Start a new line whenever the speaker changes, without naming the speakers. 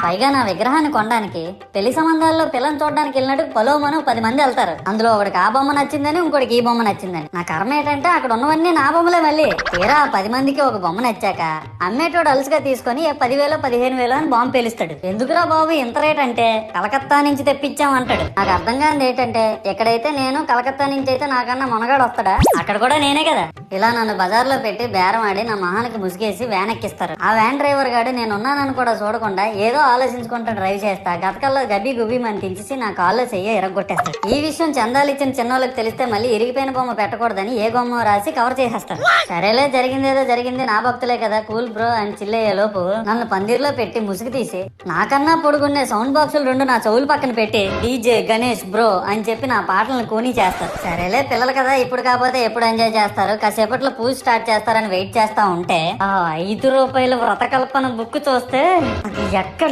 పైగా నా విగ్రహాన్ని కొనడానికి పెళ్లి సంబంధాల్లో పిల్లని చూడడానికి వెళ్ళినట్టు పలోమను 10 మంది వెళ్తారు. అందులో ఒకడికి ఆ బొమ్మ నచ్చిందని, ఇంకోటికి ఈ బొమ్మ నచ్చిందని. నా కర్మ ఏంటంటే అక్కడ ఉన్నవన్నీ నా బొమ్మలే. మళ్ళీ తీరా 10 మందికి ఒక బొమ్మ నచ్చాక అమ్మేటోడు అలుసుగా తీసుకొని 10,000 15,000 అని బాంబు పేలుస్తాడు. ఎందుకురా బాబు ఇంత రేట్ అంటే కలకత్తా నుంచి తెప్పించామంటాడు. నాకు అర్థం కానిది ఏంటంటే ఎక్కడైతే నేను కలకత్తా నుంచి అయితే నాకన్నా మొనగాడు వస్తాడా, అక్కడ కూడా నేనే కదా. ఇలా నన్ను బజార్లో పెట్టి బేరం ఆడి నా మొహానికి ముసుగేసి వ్యాన్ ఎక్కిస్తారు. ఆ వ్యాన్ డ్రైవర్ గాడు నేను ఉన్నానని కూడా చూడకుండా ఏదో ఆలోచించుకుంటూ డ్రైవ్ చేస్తా గతకల్లో గబ్బి గుబ్బి అని తించేసి నా కాల్లో చెయ్యి ఎరగొట్టేస్తాడు. ఈ విషయం చందాలు ఇచ్చిన చిన్నోళ్ళకి తెలిస్తే మళ్ళీ ఇరిగిపోయిన బొమ్మ పెట్టకూడదని ఏ బొమ్మ రాసి కవర్ చేసేస్తాడు. సరేలే జరిగిందేదో జరిగింది, నా భక్తులే కదా కూల్ బ్రో అని చిల్లయ్యే లోపు నన్ను పందిర్లో పెట్టి ముసుగు తీసి నాకన్నా పొడుగున్నే సౌండ్ బాక్సులు 2 నా చెవులు పక్కన పెట్టి డీజే గణేష్ బ్రో అని చెప్పి నా పాటలను కూనీ చేస్తారు. సరేలే పిల్లలు కదా ఇప్పుడు కాకపోతే ఎప్పుడు ఎంజాయ్ చేస్తారు, కాసేపట్లో పూజ స్టార్ట్ చేస్తారని వెయిట్ చేస్తా ఉంటే ఆ 5 రూపాయల వ్రతకల్పన బుక్ చూస్తే అది ఎక్కడ